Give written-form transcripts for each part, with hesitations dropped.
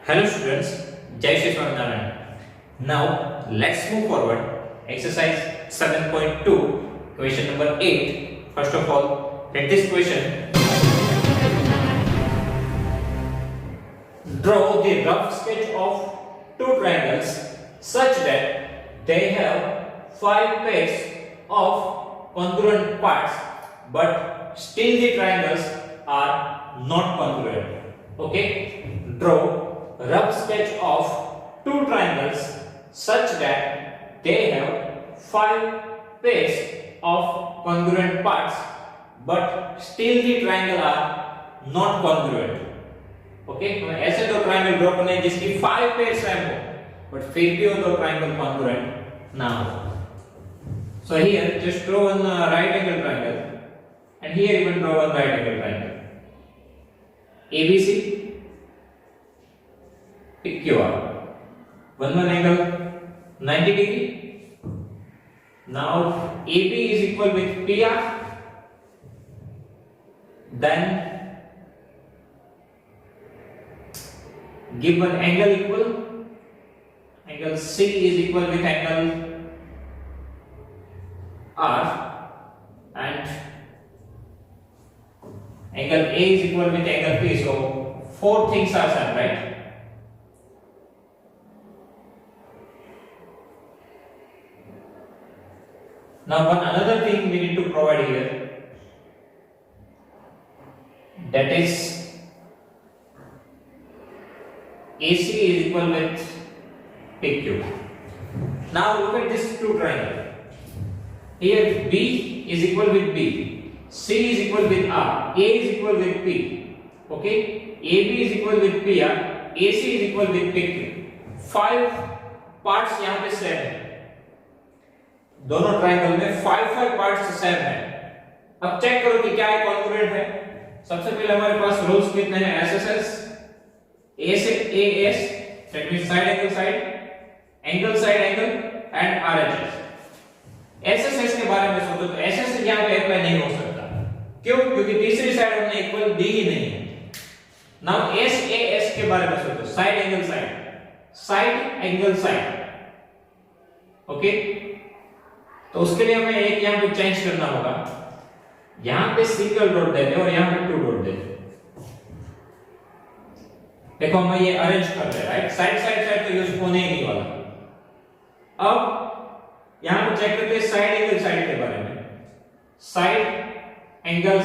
Hello students, Jai Shri Swaminarayan. Now let's move forward. Exercise 7.2, question number 8. First of all, let this question. Draw the rough sketch of two triangles such that they have 5 pairs of congruent parts, but still the triangles are not congruent. Okay? Draw rough sketch of two triangles such that they have 5 pairs of congruent parts, but still the triangle are not congruent. Okay हमें ऐसे दो triangle draw करने हैं जिसकी 5 pair same हो but फिर भी वो दो ट्रायंगल कॉन्ग्रुएंट ना हो. So here just draw one right angle triangle and here even draw one right angle triangle. ABC PQR. One angle 90 degree. Now AB is equal with PR. Then give one angle equal. Angle C is equal with angle R and angle A is equal with angle P. So 4 things are same, right? Now one another thing we need to provide here, that is AC is equal with PQ. Now look at this two triangle. Here B is equal with B, C is equal with R, A is equal with P. Okay, AB is equal with PR, AC is equal with PQ. 5 parts यहाँ पे same है. दोनों triangle में 5 parts same है. अब check करो कि क्या ये कॉन्ग्रुएंट है. सबसे पहले हमारे पास रूल्स कितने हैं? SSS, A से AS, that means side angle side angle and RHS. SSS के बारे में सोचो तो SSS यहाँ पे अप्लाई नहीं हो सकता. क्यों? क्योंकि तीसरी साइड हमने इक्वल दी ही नहीं है. नाउ SAS के बारे में सोचो, साइड एंगल साइड. ओके, तो उसके लिए हमें एक यहाँ पे चेंज करना होगा. यहाँ पे सिंगल डॉट दे दे और यहाँ पे 2 डॉट दे दे. देखो हम ये अरेंज कर रहे हैं, राइट? साइड तो यूज होने ही नहीं वाला. अब यहाँ पे चेक करते हैं साइड एंगल साइड के बारे में. साइड एंगल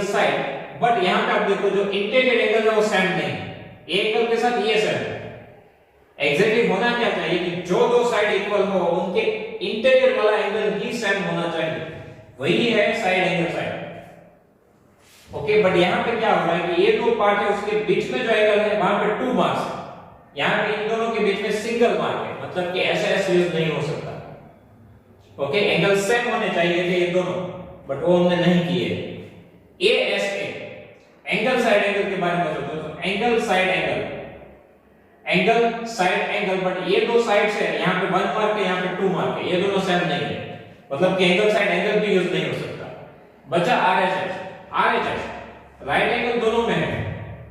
साइड, बट यहाँ पे आप देखो जो इंटीरियर एंगल है वो सेम नहीं है. ए एंगल के साथ ये सेम है. एग्जैक्टली होना क्या चाहिए कि जो दो साइड इक्वल हो उनके इंटीरियर वाला एंगल ही सेम होना चाहिए. वही है side angle side. Okay, but यहाँ पे क्या हो रहा है कि ये दो पार्ट है, उसके बीच में जो एंगल है वहां पे 2 मार्क्स है. यहाँ पे इन दोनों के बीच में सिंगल मार्क है, मतलब कि ऐसा यूज नहीं हो सकता. ओके, एंगल सेम होने चाहिए थे ये दोनों, बट वो हमने नहीं किए. ASA एंगल साइड एंगल के बारे में सोचो तो एंगल साइड एंगल, बट ये दो साइड्स है, यहाँ पे 1 मार्क है, यहाँ पे 2 मार्क है. ये दोनों सेम नहीं है, मतलब कि एंगल साइड एंगल भी यूज नहीं हो सकता. बचा RHS राइट एंगल दोनों में है,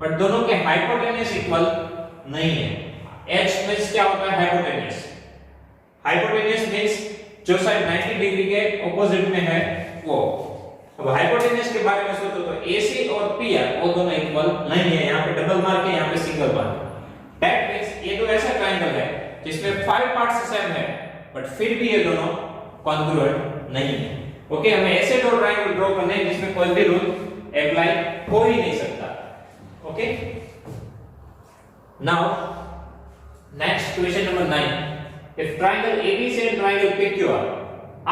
बट दोनों के हाइपोटेन्यूज इक्वल नहीं है. H मींस क्या होता है? हाइपोटेन्यूज मींस जो साइड 90 डिग्री के ऑपोजिट में है वो. अब हाइपोटेन्यूज के बारे में सोचो तो AC और PR वो दोनों इक्वल नहीं है. यहाँ पे डबल मार्क है, यहाँ पे सिंगल मार्क है. दैट मींस ये तो ऐसा ट्रायंगल है जिसमें 5 पार्ट्स सेम है, बट फिर भी ये दोनों कॉन्ग्रुएंट नहीं है. ओके, हमें ऐसे दो ट्रायंगल ड्रॉ करने हैं जिसमें कोई भी रूल अप्लाई हो ही नहीं सकता. Okay, now next question number 9. If triangle ABC and triangle PQR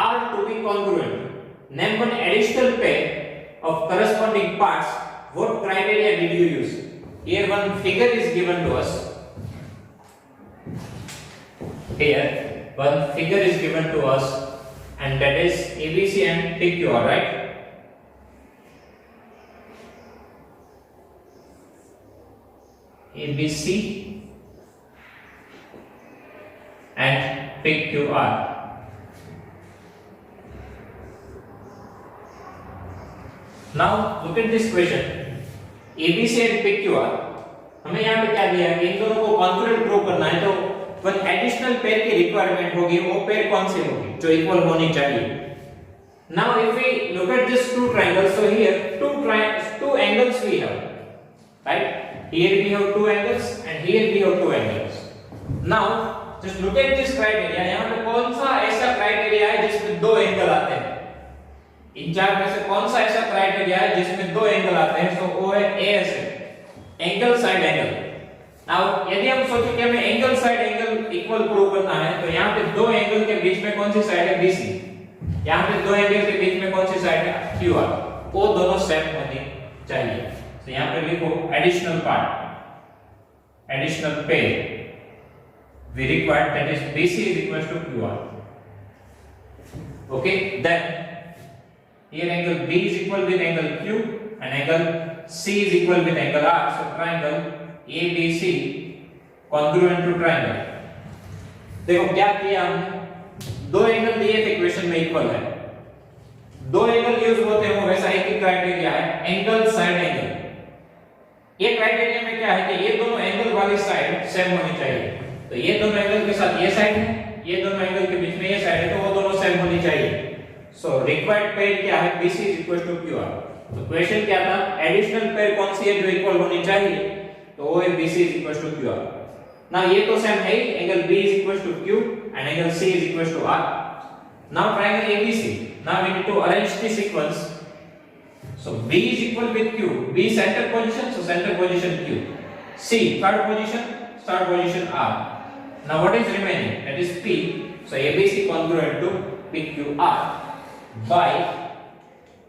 are to be congruent, name one additional pair of corresponding parts. What criteria did you use? Here one figure is given to us. Here one figure is given to us, and that is ABC and PQR, right? ABC and PQR. Now look at this question. ABC and PQR, हमें यहाँ पे क्या दिया है कि इन दोनों को congruent prove करना है, तो वन एडिशनल पेयर की रिक्वायरमेंट होगी, वो पेयर कौन सी होगी, जो इक्वल होनी चाहिए। Now if we look at this two triangles, so here two angles we have, right? Here we have two angles and here we have two angles. Now just look at this criteria, यहाँ पे कौन सा ऐसा criteria है जिसमें दो angle आते हैं, इन चार में से कौन सा ऐसा क्राइटेरिया है जिसमें दो एंगल आते हैं, तो वो है ASA, angle side angle. Now यदि हम सोचें कि हमें angle side angle equal prove करना है, तो यहाँ पे दो एंगल के बीच में कौन सी साइड है, BC, यहाँ पे दो एंगल के बीच में कौन सी साइड है, QR, वो दोनों सेम होनी चाहिए। तो यहाँ पे लिखो additional part, additional pair we require, that is BC is equal to QR. Okay, then here angle B is equal with angle Q and angle C is equal with angle R, so triangle ABC congruent to triangle। देखो क्या किया हमने, दो angle दिए थे equation में equal है, दो एंगल यूज होते हैं वो वैसा एक ही क्राइटेरिया है, एंगल साइड एंगल। ये क्राइटेरिया में क्या है कि ये दोनों एंगल वाली साइड सेम होनी चाहिए, तो ये दोनों एंगल के साथ ये साइड है, ये दोनों एंगल के बीच में ये साइड है, तो वो दोनों सेम होनी चाहिए। सो रिक्वायर्ड पेयर क्या है, BC is equal to QR। तो क्वेश्चन क्या था, एडिशनल पेयर कौन सी है जो इक्वल होनी चाहिए, तो वो है BC is equal to QR। ना ये तो सेम है, angle B is equal to Q and angle C is equal to R। Now triangle ABC, now we need to arrange the sequence। So B is equal with Q, B center position, so center position Q, C third position R। Now what is remaining, that is P, so ABC congruent to PQR by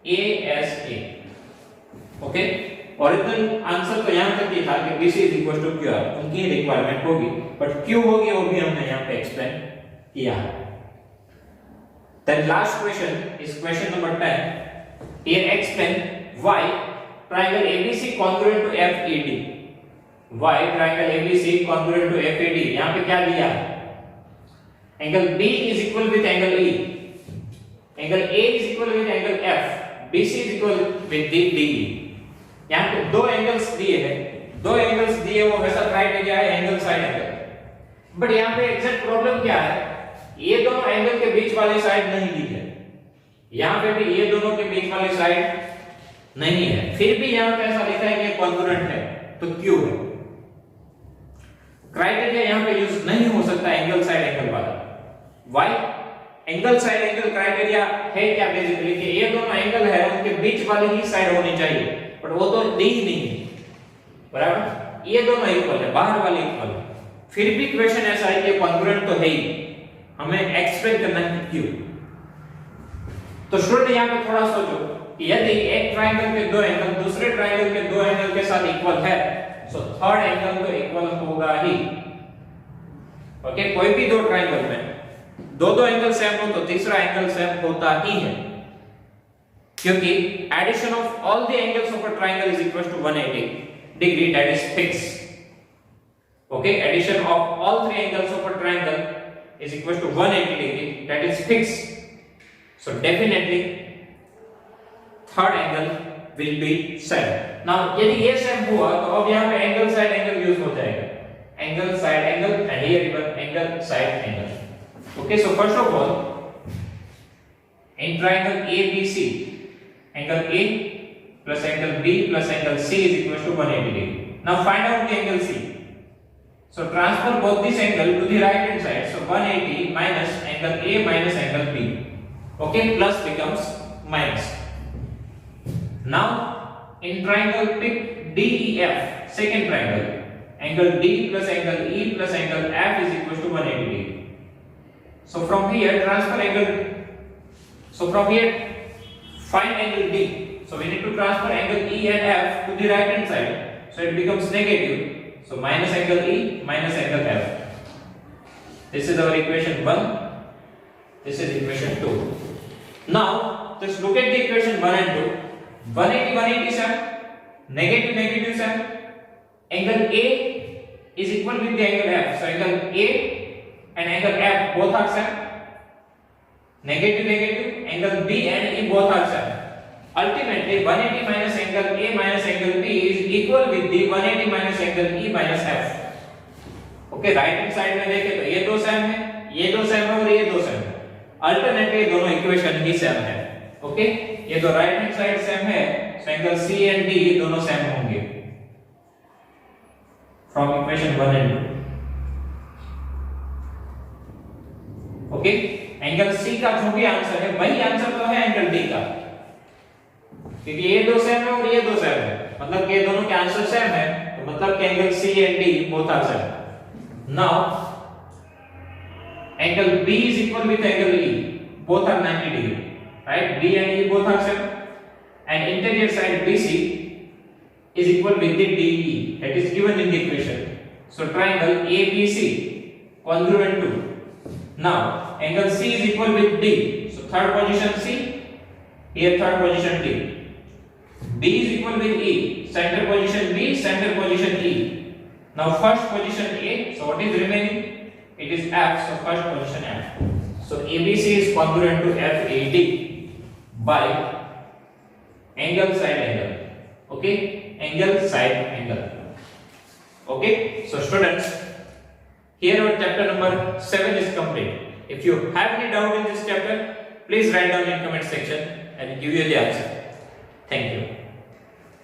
ASA। okay, original answer तो यहाँ तक ही था कि BC is equal to QR, उनकी requirement होगी, but क्यों होगी वो भी हमने यहाँ पे एक्सप्लेन किया है। Then last question is question number 10, here explain why triangle ABC congruent to FED, why triangle ABC congruent to FAD। यहाँ पे क्या दिया है, angle B is equal with angle E, angle A is equal with angle F, BC is equal with DE। यहाँ पे दो angles दिए हैं, दो एंगल्स दिए वो वैसा क्राइटेरिया है एंगल साइड एंगल, बट यहाँ पे एग्जैक्ट प्रॉब्लम क्या है, ये दोनों एंगल के बीच वाली साइड नहीं दी है, यहाँ पे भी ये दोनों के बीच वाली साइड नहीं है, फिर भी यहाँ पे ऐसा लिखा है कि कॉन्ग्रुएंट है, तो क्यों है, क्राइटेरिया यहाँ पे यूज नहीं हो सकता एंगल साइड एंगल वाला। Why, angle side angle criteria है क्या, बेसिकली कि ये दोनों एंगल है उनके बीच वाली ही साइड होनी चाहिए, बट वो तो दी ही नहीं है, बराबर, ये दोनों इक्वल है, बाहर वाले इक्वल है, फिर भी क्वेश्चन ऐसा है कि कॉन्ग्रुएंट तो है ही, हमें एक्सप्लेन करना है क्यों। तो स्टूडेंट यहाँ पे थोड़ा सोचो कि यदि एक ट्रायंगल के दो एंगल दूसरे ट्रायंगल के दो एंगल के साथ इक्वल है, सो थर्ड एंगल तो इक्वल होगा ही। ओके, कोई भी दो ट्रायंगल में दो एंगल सेम हो तो तीसरा एंगल सेम होता ही है, क्योंकि addition of all the angles of a triangle is equal to 180 degree, that is fix. Okay, addition of all three angles of a triangle is equal to 180 degree, that is fix. So definitely third angle will be same. Now यदि ये same हुआ तो अब यहां पे angle side angle use हो जाएगा, angle side angle and here even angle side angle. Okay, so first of all, in triangle ABC, angle A plus angle B plus angle C is equal to 180 degree. Now find out the angle C. So transfer both this angle to the right hand side. So 180 minus angle A minus angle B. Okay, plus becomes minus. Now in triangle pick DEF, second triangle, angle D plus angle E plus angle F is equal to 180 degree. So from here transfer angle, so from here find angle D. So we need to transfer angle E and F to the right hand side, so it becomes negative. So minus angle E minus angle F. This is our equation 1, this is equation 2. Now just look at the equation 1 and 2. 180 180 same, negative negative same, angle A is equal with the angle F. So angle A and angle F both are same, negative negative, angle B and E both are same. ultimately 180 minus angle A minus angle B is equal with the 180 minus angle E minus F. Okay, right hand side में देखें तो ये दो same है, ये दो same है और ये दो सेम है। अल्टरनेटली दोनों इक्वेशन ही सेम है। ओके, ये तो राइट हैंड साइड सेम है, so angle C and D दोनों सेम होंगे from equation 1 and 2। Okay, angle C का जो भी आंसर है वही आंसर तो है एंगल D का, क्योंकि ये दो सेम है और ये दो सेम है, मतलब कि दोनों के आंसर सेम है, तो मतलब कि angle C and D both are same. Now angle B is equal with angle E, both are 90 degree, right? B and E both are same, and interior side BC is equal with the DE that is given in the equation. So triangle ABC congruent to. Now angle C is equal with D, so third position C, here third position D. B is equal with E, center position B, center position E. Now first position A, so what is remaining? It is F, so first position F. So ABC is congruent to FAD by angle side angle. Okay, angle side angle. Okay, so students, here our chapter number 7 is complete. If you have any doubt in this chapter, please write down in comment section and give you the answer. Thank you.